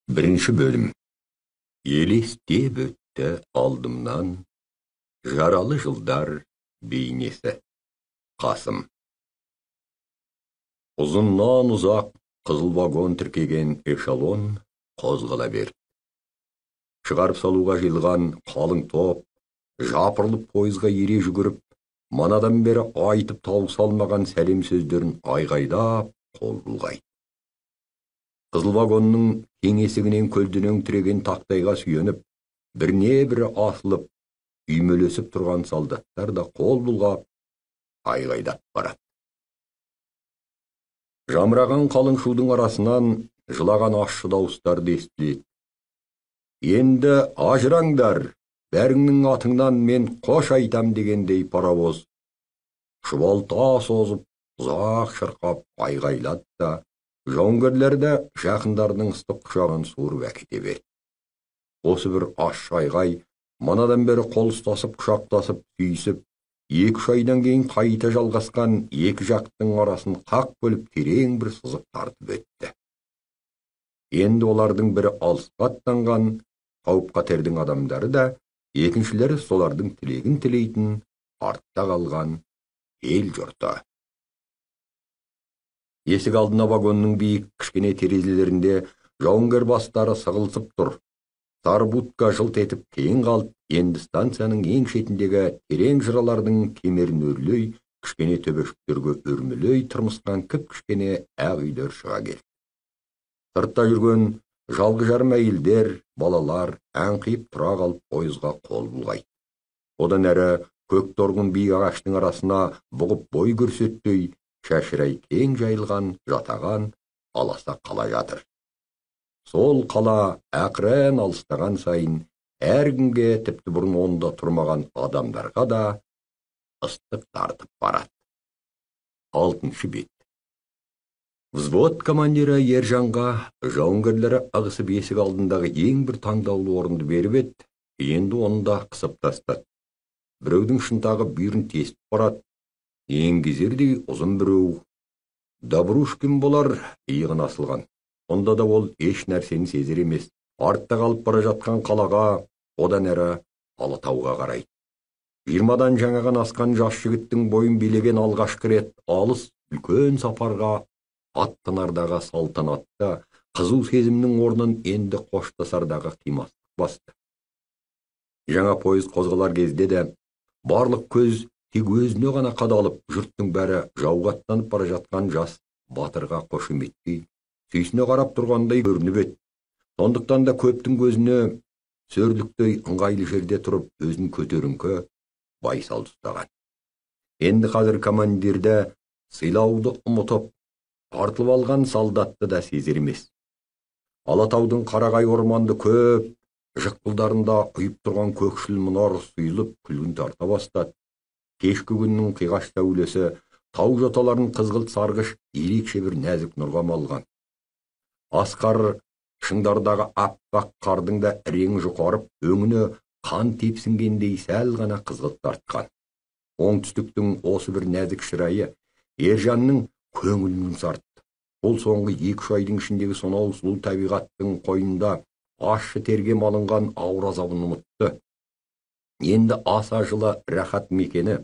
Birinci bölüm. Елестеп өтті алдымнан, жаралы жылдар бейнесі. Қасым. Ұзыннан ұзақ қызыл вагон тіркеген эшелон қозғала берді. Шығарып салуға жиылған қалың топ, жапырылып пойызға ере жүгіріп, манадан бері айтып тауыса алмаған сәлем сөздерін айғайдап қол бұлғайды. Қызыл вагонның кең есігінен көлденең тіреген тақтайға сүйеніп, біріне-бірі асылып, үймелесіп тұрған солдаттар да қол бұлғап, айғайдап барады. Жамыраған қалың шудың арасынан жылаған ащы дауыстарды естіледі. Енді ажыраңдар, бәріңнің атыңнан мен қош айтам дегендей паровоз. Шұбалта созып, ұзақ шырқап айғайлады да, жауынгерлерді жақындарының ыстық құшағын суырып әкете берді. Осы бір ащы айғай, манадан бері қол ұстасып, құшақтасып, сүйісіп, 2-3 айдан кейін қайта жалғасқан екі жақтың арасын қақ бөліп терең бір сызық тартып өтті. Енді олардың бірі алысқа аттанған қауіп-қатердің адамдары да, екіншілері солардың тілегін тілейтін артта қалған ел жұрты. Есік алдына вагонның биік кішкене терезелерінде жауынгер бастары сығылысып тұр. Сары будка жылт етіп кейін қалып, енді станцияның ең шетіндегі терең жыралардың кемерін өрлей, кішкене төбешіктерге өрмелей тұрмысқан кіп-кішкене ақ үйлер шыға келді. Сыртта жүрген жалғы жарым әйелдер, балалар әңқиып тұра қалып пойызға қол бұлғайды. Одан әрі көк торғын биік ағаштың арасына бұғып бой көрсетпей, шашырай кең жайылған, жатаған, аласа қала жатыр. Сол қала ақырын алыстаған сайын, әр күнге тіпті бұрын онда тұрмаған адамдарға да ыстық тартып барады. 6-шы бет. Взвод командирі Ержанға жауынгерлері ығысып есік алдындағы ең бір таңдаулы орынды беріп еді, енді оны да қысып тастады. Біреудің шынтағы бүйірін тесіп барады, еңгезердей ұзын біреу. Добрушкин болар, иығын асылған. Онда да ол еш нәрсені сезер емес. Артта қалып бара жатқан қалаға, одан әрі Алатауға қарайды. 20-дан жаңадан асқан жас жігіттің бойын билеген алғашқы рет алыс үлкен сапарға аттанардағы салтанатта қызу сезімнің орнын енді қоштасардағы қимастық басты. Жаңа пойыз қозғалар кезде де барлық көз тек өзіне ғана қадалып, жұрттың бәрі жауға аттанып бара жатқан жас батырға қошеметтей, сүйсіне қарап тұрғандай көрініп еді. Сондықтан да көптің көзіне сөрліктей ыңғайлы жерде тұрып, өзін көтеріңкі байсал ұстаған. Енді қазір командирді сыйлауды ұмытып, тартылып алған солдатты да сезер емес. Алатаудың қарағай орманды көп жықпылдарында ұйып тұрған көкшіл мұнар сұйылып күлгін тарта бастады. Кешкі күннің қиғаш сәулесі тау жоталарын қызғылт сарғыш ерекше бір нәзік нұрға малған. Асқар шыңдардағы аппақ қардың да реңі жұқарып, өңіне қан тепсінгендей сәл ғана қызғылт тартқан. Оңтүстіктің осы бір нәзік шырайы Ержанның көңілін сартты. Ол соңғы 2-3 айдың ішіндегі сонау сұлу табиғаттың қойнында ащы терге малынған ауыр азабын ұмытты. Енді аса жылы рахат мекені,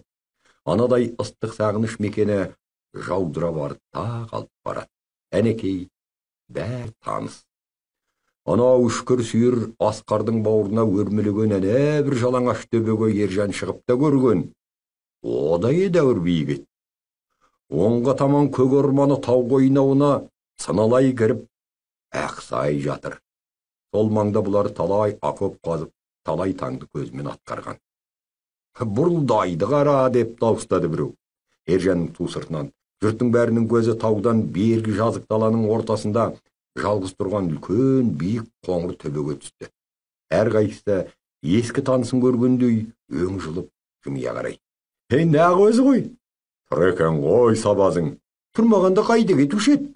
анадай ыстық сағыныш мекені жаудыра барда қалып барады. Әнекей, бәр таныс. Анау үшкір сүйір Асқардың бауырына өрмелеген әне бір жалаңаш төбеге Ержан шығып та көрген. О да едәуір биік еді. Оңға таман көк орманы тау қойнауына сыналай кіріп, ақсай жатыр. Сол маңда бұлар талай окоп қазып, талай таңды көзімен атқарған. Бұрылдайды қара деп дауыстады біреу. Ержанның ту сыртынан. Жұрттың бәрінің көзі таудан бергі жазық даланың ортасында жалғыз тұрған үлкен биік қоңыр төбеге түсті. Әрқайсысы ескі танысын көргендей өң жылып жымия қарайды. Нақ өзі ғой. Тұр екен ғой сабазың. Тұрмағанда қайда кетуші еді?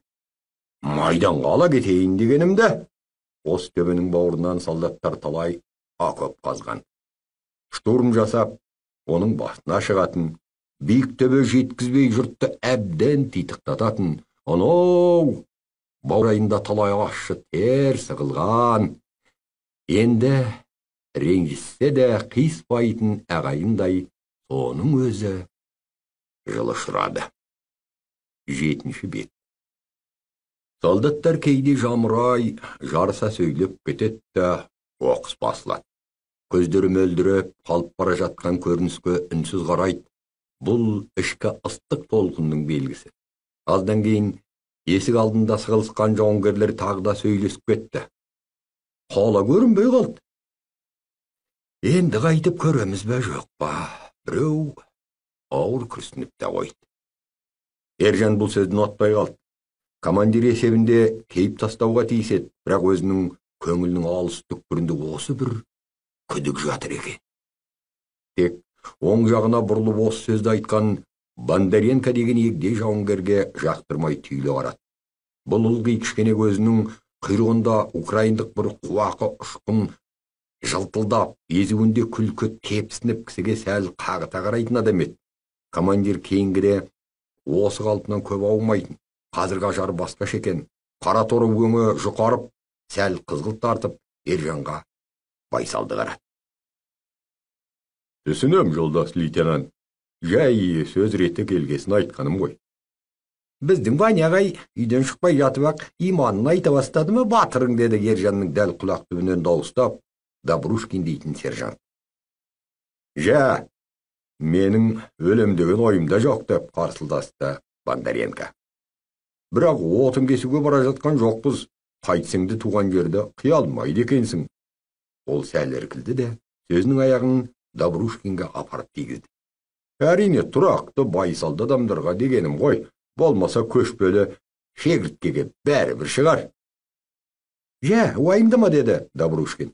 Майданға ала кетейін дегенімді. Осы төбенің бауырынан солдаттар талай окоп қазған. Штурм жасап, оның басына шығатын, биік төбе жеткізбей жұртты әбден титықтататын. Анау баурайында талай ащы тер сығылған. Енді ренжіссе де қиыспайтын ағайындай соның өзі жылы ұшырады. 7-ші бет. Солдаттар кейде жамырай, жарыса сөйлеп кететті, оқыс басылады. Көздері мөлдіреп, қалып бара жатқан көрініске үнсіз қарайды. Бұл ішкі ыстық толқынның белгісі. Аздан кейін есік алдында сығылысқан жауынгерлер тағы да сөйлесіп кетті. Қала көрінбей қалды. Енді қайтып көреміз бе жоқ па? Біреу ауыр күрсініп те қойды. Ержан бұл сөзді ұнатпай қалды. Командир есебінде кейіп тастауға тиіс еді, бірақ өзінің көңілінің алыс түкпірінде осы бір күдік жатыр екен. Тек оң жағына бұрылып осы сөзді айтқан Бондаренко деген егде жауынгерге жақтырмай түйіле қарады. Бұл ылғи кішкене көзінің құйрығында украиндық бір қуақы ұшқын жылтылдап, езуінде күлкі тепсініп кісіге сәл қағыта қарайтын адам еді. Командир кейінгіде осы қалпынан көп аумайтын. Қазіргі ажары басқаша екен. Қара торы өңі жұқарып, сәл қызғылт тартып, Ержанға байсалды қарады. Түсінем, жолдас лейтенант. Жай сөз реті келгесін айтқаным ғой. Біздің Ванягай үйден шықпай жатып-ақ иманын айта бастады ма батырың, деді Ержанның дәл құлақ түбінен дауыстап Добрушкин дейтін сержант. Жа, менің өлем деген ойымда жоқ, деп қарсылдасты Бондаренко. Бірақ отын кесуге бара жатқан жоқпыз. Қайтсеңді туған жерді қия алмайды екенсің. Ол сәл іркілді де, сөзінің аяғын Добрушкинге апарып тигізді. Әрине, тұрақты байсалды адамдарға дегенім ғой, болмаса көшпелі шегірткеге бәрі бір шығар. Жә, уайымдама, деді Добрушкин.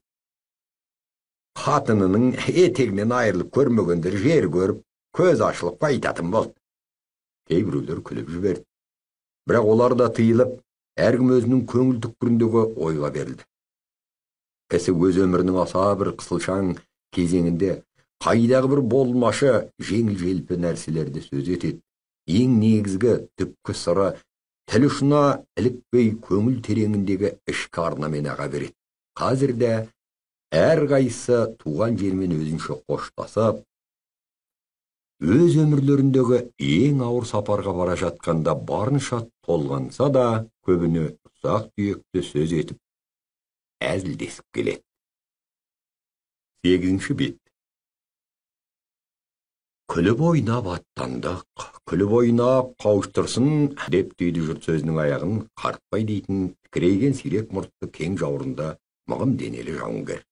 Қатынының етегінен айырылып көрмегендер жер көріп, көз ашылып қайтатын болды. Кейбіреулер күліп жіберді. Бірақ олар да тыйылып, әркім өзінің көңіл түкпіріндегі ойға берілді. Кісі өз өмірінің аса бір қысылшаң кезеңінде қайдағы бір болмашы жеңіл-желпі нәрселерді сөз етеді. Ең негізгі түпкі сыры тіл ұшына ілікпей көңіл тереңіндегі ішкі арнамен аға береді. Қазірде әр қайсы туған жермен өзінше қоштасып, өз өмірлеріндегі ең ауыр сапарға бара жатқанда барынша толғанса да, көбіне ұсақ түйекті сөз етіп, әзілдесіп келеді. 8-ші бет. Күліп ойнап аттандық, күліп ойнап қауыштырсын, деп түйді жұрт сөзінің аяғын қартпай дейтін тікірейген сирек мұртты кең жауырында мығым денелі жауынгер.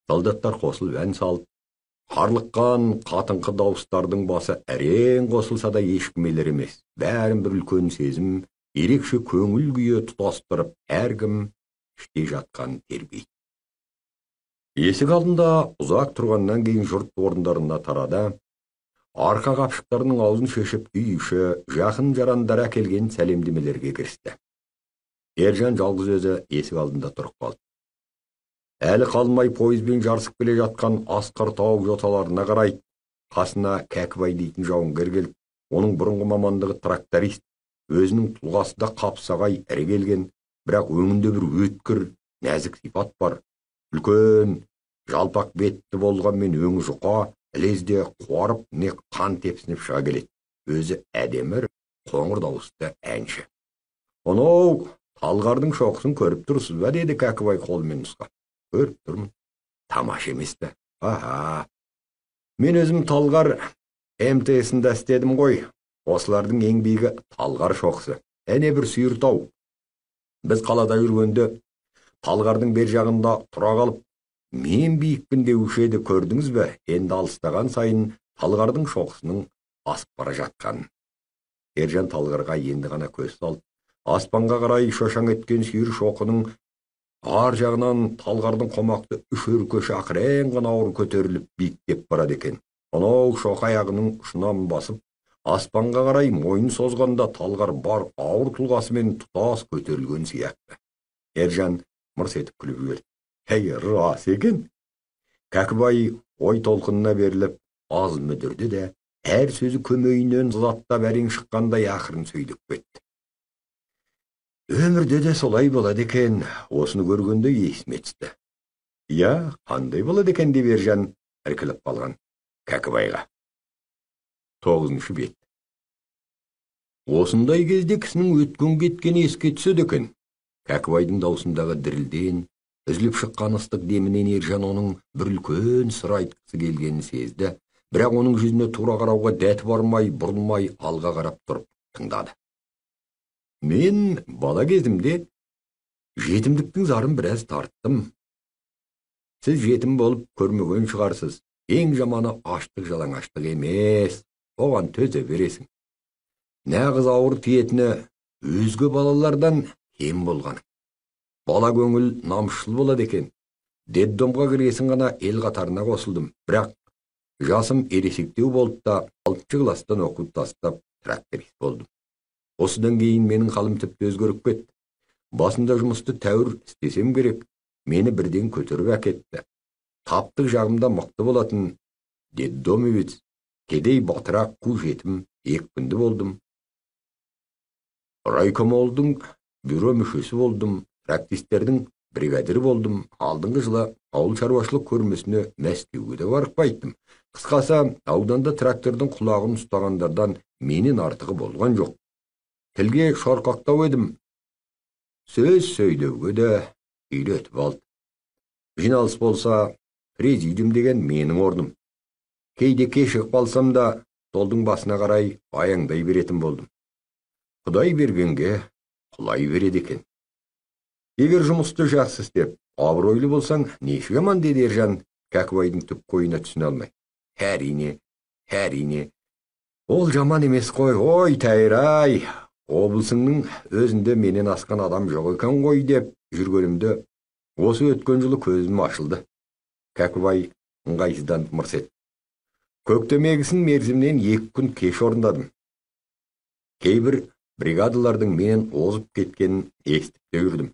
Солдаттар қосылып ән салып, қарлыққан қатыңқы дауыстардың басы әрең қосылса да ешкімелер емес. Бәрін бір үлкен сезім, ерекше көңіл күйі тұтастырып, әркім іште жатқан тербейді. Есік алдында ұзақ тұрғаннан кейін жұрт орындарына тарады. Арқа қапшықтарының аузын шешіп үй іші, жақын жарандар әкелген сәлемдемелерге кірісті. Ержан жалғыз өзі есік алдында тұрып қалды. Әлі қалмай пойызбен жарысып келе жатқан асқар тауық жоталарына қарайды. Қасына Кәкібай дейтін жауынгер келіп, оның бұрынғы мамандығы тракторист, өзінің тұлғасы да қапсағай ірі келген, бірақ өңінде бір өткір, нәзік сипат бар. Үлкен, жалпақ бетті болғанмен өңі жұқа, ілезде қуарып, не қан тепсініп шыға келеді. Өзі әдемі, қоңыр дауысты әнші. Онау, талғардың шоқысын көріп тұрсыз ба, деді Кәкібай қолымен нұсқап. Көріп тұрмын. Тамаша емес пе? Аха. Мен өзім талғар МТС-інде істедім ғой. Осылардың еңбегі талғар шоқысы. Әне бір сүйіртау. Біз қалада жүргенде талғардың бер жағында тұра қалып, мен биікпін деуші еді, көрдіңіз бе? Енді алыстаған сайын талғардың шоқысының асып бара жатқанын. Ержан талғарға енді ғана көз салды. Аспанға қарай шошаң еткен сүйір шоқының ар жағынан талғардың қомақты үш өркеші ақырен ғана ауыр көтеріліп биіктеп барады екен. Анау шоқ аяғының ұшынан басып, аспанға қарай мойын созғанда талғар бар ауыр тұлғасымен тұтас көтерілген сияқты. Ержан мырс етіп күліп жіберді. Әй, рас екен. Кәкібай ой толқынына беріліп аз мүдірді де, әр сөзі көмейінен заттап әрең шыққандай ақырын сөйлеп кетті. Өмірде де солай болады екен, осыны көргенде есіме түсті. Я, қандай болады екен деп Ержан іркіліп қалған Кәкібайға. 9-шы бет. Осындай кезде кісінің өткен кеткені еске түседі екен. Кәкібайдың даусындағы дірілден, үзіліп шыққан ыстық демінен Ержан оның бір үлкен сыр айтқысы келгенін сезді, бірақ оның жүзіне тура қарауға дәті бармай, бұрылмай алға қарап тұрып тыңдады. Мен бала кезімде жетімдіктің зарын біраз тарттым. Сіз жетім болып көрмеген шығарсыз. Ең жаманы аштық жалаңаштық емес, оған төзе бересің. Нағыз ауыр тиетіні өзге балалардан кем болғаны. Бала көңіл намысшыл болады екен. Детдомға кіргесін ғана ел қатарына қосылдым. Бірақ жасым ересектеу болып та 6-шы кластан оқып тастап тракторист болдым. Осыдан кейін менің қалым тіпті өзгеріп кетті. Басында жұмысты тәуір істесем керек, мені бірден көтеріп әкетті. Таптық жағымда мықты болатын детдомовец, кедей батырақ қу жетім екпінді болдым. Райкомолдың бюро мүшесі болдым, трактористтердің бригадирі болдым. Алдыңғы жылы ауыл шаруашылық көрмесіне Мәскеуге де барып қайттым. Қысқасы, ауданда трактордың құлағын ұстағандардан менен артығы болған жоқ. Тілге шорқақтау едім. Сөз сөйлеуге де үйретіп алды. Жиналыс болса, президиум деген менің орным. Кейде кешігіп қалсам да, столдың басына қарай аяңдай беретін болдым. Құдай бергенге құлай береді екен. Егер жұмысты жақсы істеп, абыройлы болсаң, нешік аман, деді Ержан Кәкібайдың түп қойына түсіне алмай. Әрине. Ол жаман емес қой, ой тәйір-ай. Облысыңның өзінде менен асқан адам жоқ екен ғой деп жүргенімде, осы өткен жылы көзім ашылды. Кәкібай ыңғайсызданып мырс етті. Көктемегісін мерзімнен 2 күн кеш орындадым. Кейбір бригадалардың менен озып кеткенін естіп те жүрдім.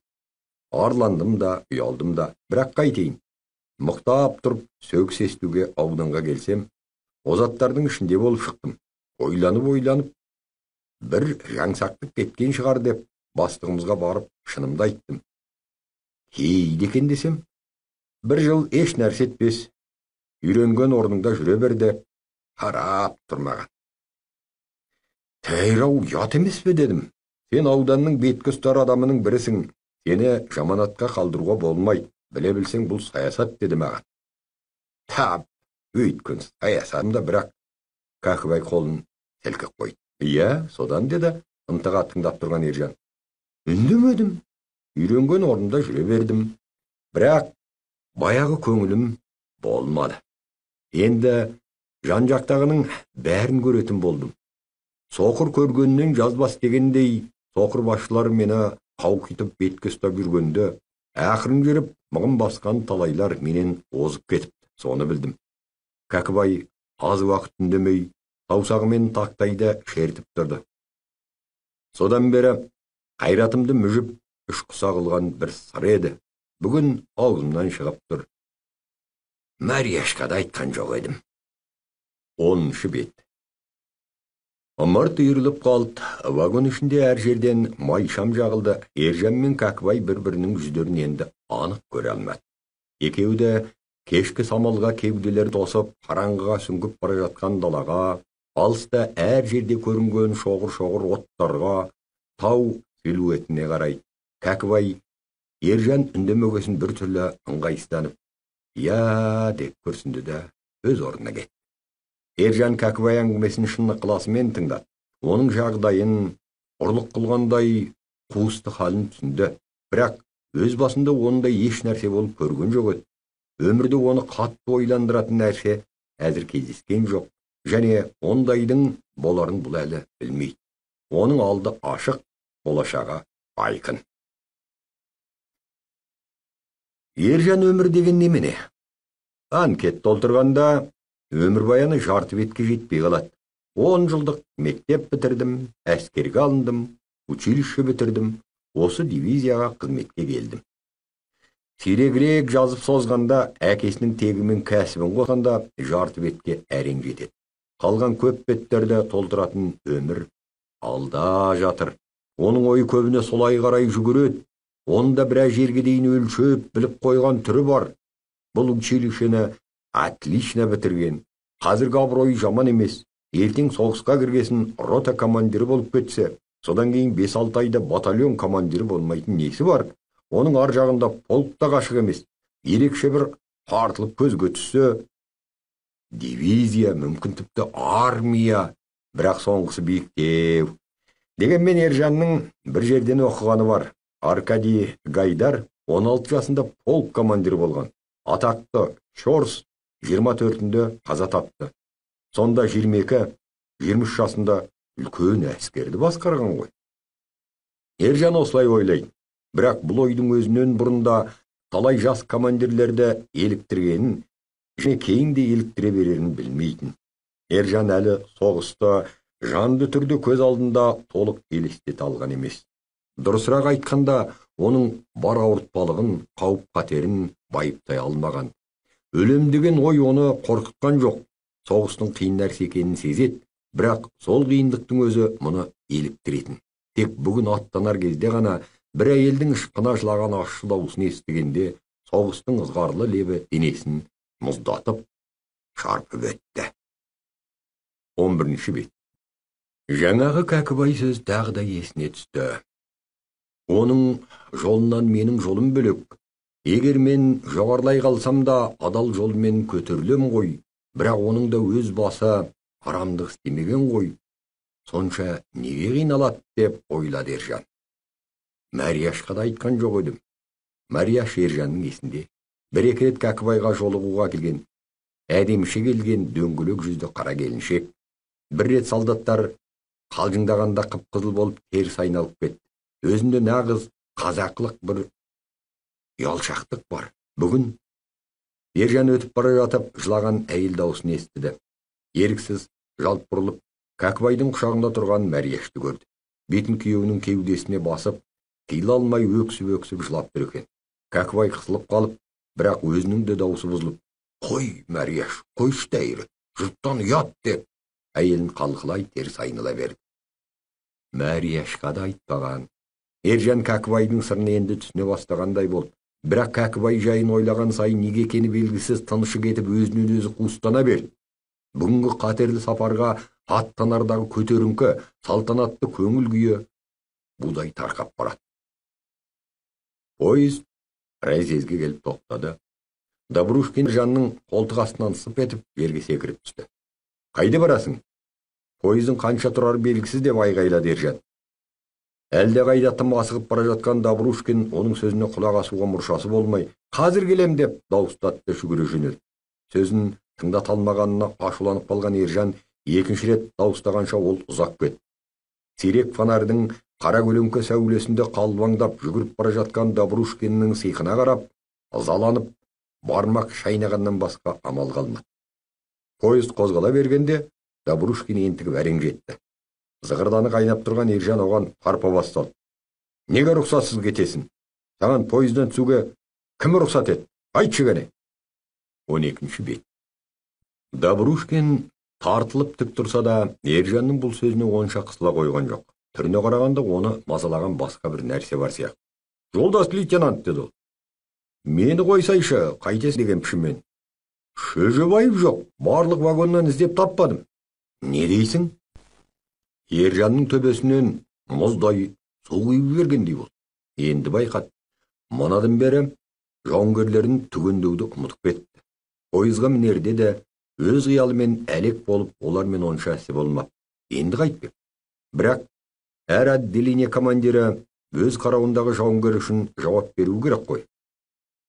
Арландым да, ұялдым да, бірақ қайтейін. Мықтап тұрып сөгіс естуге ауданға келсем, озаттардың ішінде болып шықтым. Ойланып, бір жаңсақтық кеткен шығар деп бастығымызға барып шынымды айттым. Кейді екен десем, 1 жыл еш нәрсе етпес, үйренген орныңда жүре берді, қарап тұрмаған. Тәйрау ят емес пе дедім. Сен ауданның беткі ұстар адамының бірісің. Сені жаманатқа қалдыруға болмайды. Біле білсең, бұл саясат деді маған. Тап, өйткін саясатымда, бірақ Кәкібай қолын селкіп қойды. Иә, содан деді, ынтыға тыңдап тұрған Ержан. Үндемедім. Үйренген орнымда жүре бердім. Бірақ баяғы көңілім болмады. Енді жан-жақтағының бәрін көретін болдым. Соқыр көргеннен жазбас дегендей, соқыр басшылар мені қауқитып бетке ұстап жүргенде, ақырын жүріп мығым басқан талайлар менен озып кетіпті. Соны білдім. Кәкібай аз уақыт үндемей, саусағымен тақтайды шертіп тұрды. Содан бері қайратымды мүжіп, үш құса қылған бір сыр еді. Бүгін аузымнан шығып тұр. Марияшкада айтқан жоқ едім. 10-шы бет. Ымырт үйіріліп қалды. Вагон ішінде әр жерден май шам жағылды. Ержан мен Кәкібай бір-бірінің жүздерін енді анық көре алмады. Екеуі де кешкі самалға кеуделер тосып, қараңғыға сүңгіп бара жатқан далаға, алыста әр жерде көрінген шоғыр-шоғыр оттарға, тау силуетіне қарай. Кәкібай Ержан үндемегесін бір түрлі ыңғайсызданып, «Я» деп көрсінді де өз орнына кетті. Ержан Кәкібай әңгімесін шын ықыласымен тыңдады. Оның жағдайын ұрлық қылғандай қуысты халін түсінді. Бірақ өз басында ондай еш нәрсе болып көрген жоқ еді. Өмірде оны қатты ойландыратын нәрсе әзір кездескен жоқ. Және ондайдың боларын бұл әлі білмейді. Оның алды ашық, болашағы айқын. Ержан өмір деген немене? Анкет толтырғанда өмірбаяны жарты бетке жетпей қалады. 10 жылдық мектеп бітірдім, әскерге алындым, училище бітірдім, осы дивизияға қызметке келдім. Сирегірек жазып созғанда, әкесінің тегімен кәсібін қосқанда жарты бетке әрең жетеді. Қалған көп беттерді толтыратын өмір алда жатыр. Оның ойы көбіне солай қарай жүгіреді. Онда біраз жерге дейін өлшеп, біліп қойған түрі бар. Бұл училищені отлично бітірген. Қазіргі абыройы жаман емес. Ертең соғысқа кіргесін рота командирі болып кетсе, содан кейін 5-6 айда батальон командирі болмайтын несі бар. Оның ар жағында полк та қашық емес. Ерекше бір тартылып көзге түссе, дивизия, мүмкін тіпті армия, бірақ соңғысы биіктеу. Дегенмен Ержанның бір жерден оқығаны бар. Аркадий Гайдар 16 жасында полк командирі болған. Атақты Щорс 24-інде қаза тапты. Сонда 22-23 жасында үлкен әскерді басқарған ғой. Ержан осылай ойлайды. Бірақ бұл ойдың өзінен бұрында талай жас командирлерді еліктіргенін, және кейін де еліктіре берерін білмейтін. Ержан әлі соғысты жанды түрде көз алдында толық елестете алған емес. Дұрысырақ айтқанда, оның бар ауыртпалығын, қауіп-қатерін байыптай алмаған. Өлем деген ой оны қорқытқан жоқ. Соғыстың қиын нәрсе екенін сезеді, бірақ сол қиындықтың өзі мұны еліктіретін. Тек бүгін аттанар кезде ғана бір әйелдің ышқына жылаған ащы дауысын естігенде, соғыстың ызғарлы лебі денесін мұздатып, шарпып өтті. 11-ші бет. Жаңағы Кәкібай сөз тағы да есіне түсті. Оның жолынан менің жолым бөлек. Егер мен жоғарлай қалсам да адал жолмен көтерілем ғой, бірақ оның да өз басы арамдық істемеген ғой. Сонша неге қиналады деп ойлады Ержан. Мәрияшқа да айтқан жоқ едім. Мәрияш Ержанның есінде. Бір-екі рет Кәкібайға жолығуға келген. Әдеміше келген дөңгелек жүзді қара келіншек. Бір рет солдаттар қалжыңдағанда қып-қызыл болып теріс айналып кетті. Өзінде нағыз қазақылық бір ұялшақтық бар. Бүгін Ержан өтіп бара жатып жылаған әйел дауысын естіді. Еріксіз жалт бұрылып, Кәкібайдың құшағында тұрған Мәрияшты көрді. Бетін күйеуінің кеудесіне басып, тыйыла алмай өксіп-өксіп жылап тұр екен. Кәкібай қысылып қалып, бірақ өзінің де дауысы бұзылып, «Қой, Мәрияш, қойшы тәйірі, жұрттан ұят» деп, әйелін қалқылай теріс айнала берді. Мәрияшқа да айтпаған. Ержан Кәкібайдың сырын енді түсіне бастағандай болды. Бірақ Кәкібай жайын ойлаған сайын неге екені белгісіз тынышы кетіп өзінен өзі қуыстана берді. Бүгінгі қатерлі сапарға аттанардағы көтеріңкі, салтанатты көңіл күйі будай тарқап барады. Поезд Разъезге келіп тоқтады. Добрушкин Ержанның қолтық астынан сып етіп жерге секіріп түсті. «Қайда барасың? Поездың қанша тұрар белгісіз» деп айғайлады Ержан. Әлде қайда тым асығып бара жатқан Добрушкин оның сөзіне құлақ асуға мұршасы болмай, «Қазір келем» деп дауыстатты жүгіре жөнелді. Сөзін тыңдата алмағанына ашуланып қалған Ержан екінші рет дауыстағанша ол ұзақ кетті. Сирек фонардың қара көлеңке сәулесінде қалбаңдап жүгіріп бара жатқан Добрушкиннің сиқына қарап, ызаланып, бармақ шайнағаннан басқа амал қалмады. Поезд қозғала бергенде Добрушкин ентігіп әрең жетті. Зығырданы қайнап тұрған Ержан оған тарпа бастады. «Неге рұқсатсыз кетесің? Саған поезден түсуге кім рұқсат ет? Айтшы кәне!» 12-ші бет. Добрушкин тартылып тік тұрса да, Ержанның бұл сөзіне онша қысыла қойған жоқ. Түріне қарағанда оны мазалаған басқа бір нәрсе бар сияқты. «Жолдас лейтенант» деді ол. «Мені қойсайшы, қайтесің» деген пішінмен. «Шөжебайып жоқ, барлық вагоннан іздеп таппадым». «Не дейсің?» Ержанның төбесінен мұздай су құйып жібергендей болды. Енді байқады. Мұнадан бері жауынгерлерін түгендеуді ұмытып кетті. Пойызға мінерде де өз қиялымен әлек болып, олармен онша әсі болмап. Енді қайтпек. Бірақ әр отделение командирі өз қарауындағы жауынгер үшін жауап беру керек қой.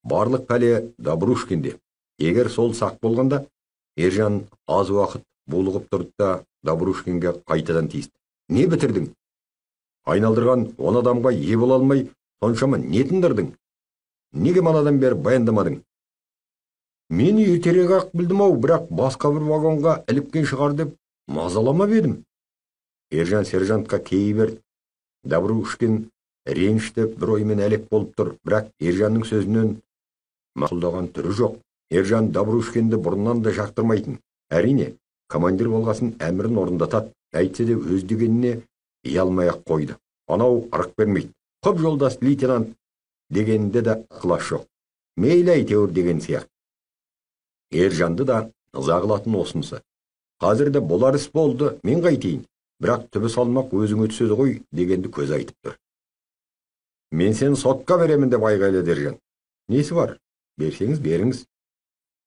Барлық пәле Добрушкинде. Егер сол сақ болғанда, Ержан аз уақыт булығып тұрды да Добрушкинге қайтадан тиісті. «Не бітірдің? Айналдырған 10 адамға ие бола алмай, соншама не тындырдың? Неге манадан бері баяндамадың?» «Мен ертерек-ақ білдім-ау, бірақ басқа бір вагонға іліккен шығар деп мазаламап едім». Ержан сержантқа кей берді. Добрушкин ренішті бір оймен әлек болып тұр, бірақ Ержанның сөзінен мақұлдаған түрі жоқ. Ержан Добрушкинді бұрыннан да жақтырмайтын. Әрине, командир болғасын әмірін орындатады, әйтсе де өз дегеніне ұялмай-ақ қойды. Анау ырық бермейді. Көп жолдас лейтенант дегенде де ықылас жоқ. Мейлі әйтеуір деген сияқты. Ержанды да ыза қылатын осынысы. Қазірде болар іс болды, мен қайтейін. Бірақ түбі салмақ өзіңе түседі ғой дегенді көз айтып тұр. Мен сені сотқа беремін деп айғайлады Ержан. Несі бар? Берсеңіз беріңіз.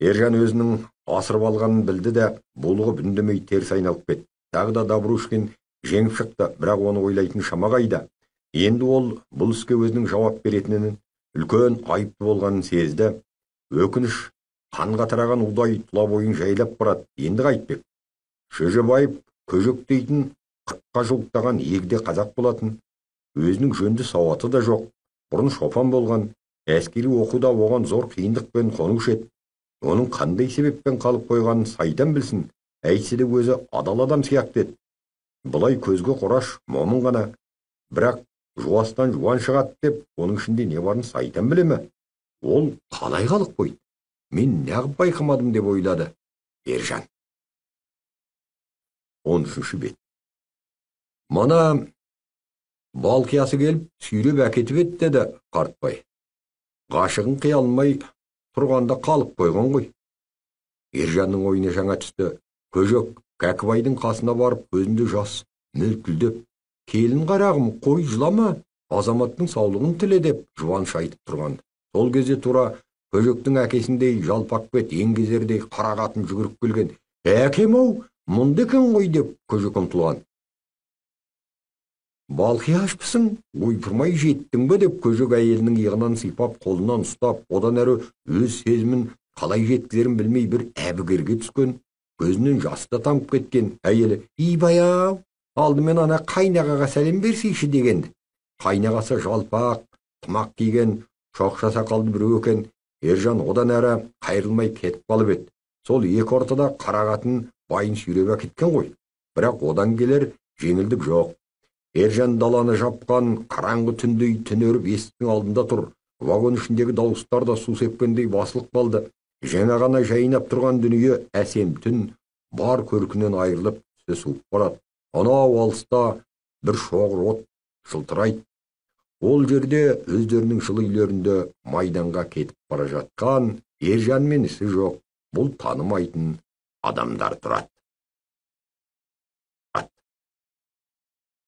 Ержан өзінің асырып алғанын білді де, булығып үндемей теріс айналып кетті. Тағы да Добрушкин жеңіп шықты, бірақ оны ойлайтын шама қайда. Енді ол бұл іске өзінің жауап беретінін, үлкен айыпты болғанын сезді. Өкініш қанға тараған удай тұла бойын жайлап барады. Енді қайтпек. Шөжебаев көжек дейтін 40-қа жуықтаған егде қазақ болатын. Өзінің жөнді сауаты да жоқ. Бұрын шопан болған. Әскери оқуда оған зор қиындықпен қонушы еді. Оның қандай себеппен қалып қойғанын сайтан білсін. Әйтсе де өзі адал адам сияқты еді. Бұлай көзге қораш, момын ғана. Бірақ жуастан жуан шығады деп, оның ішінде не барын сайтан біле ме? Ол қалай қалып қойды? Мен неғып байқамадым деп ойлады Ержан. 13-ші бет. Мана балқиясы келіп, сүйреп әкетіп еді деді Қартбай. Ғашығын қия алмай тұрғанда қалып қойған ғой. Ержанның ойына жаңа түсті. Көжек Кәкібайдың қасына барып, көзінде жас мөлтілдеп, келін қарағым, қой жылама, азаматтың саулығын тіле деп жуаныш айтып тұрғанды. Сол кезде тура Көжектің әкесіндей жалпақ бет еңгезердей қара қатын жүгіріп келген. Әкем-ау, мұнда екен ғой деп Көжек ұмтылған. Балқия ашпысың, ойпырмай жеттің бе деп Көжек әйелінің иығынан сипап, қолынан ұстап, одан әрі өз сезімін қалай жеткізерін білмей бір әбігерге түскен, көзінен жасы да тамып кеткен әйелі. Ибай-ау, алдымен ана қайнағаға сәлем берсейші дегенді. Қайнағасы жалпақ, тымақ киген, шоқша сақалды біреу екен. Ержан одан әрі қайрылмай кетіп қалып еді. Сол екі ортада қара қатын байын сүйреп әкеткен ғой. Бірақ одан келер жеңілдік жоқ. Ержан даланы жапқан қараңғы түндей түнеріп есіктің алдында тұр. Вагон ішіндегі дауыстар да су сепкендей басылып қалды. Жаңа ғана жайнап тұрған дүние әсем түн бар көркінен айырылып түсі суып барады. Анау алыста бір шоғыр от жылтырайды. Ол жерде өздерінің жылы үйлерінде майданға кетіп бара жатқан Ержан мен ісі жоқ, бұл танымайтын адамдар тұрады.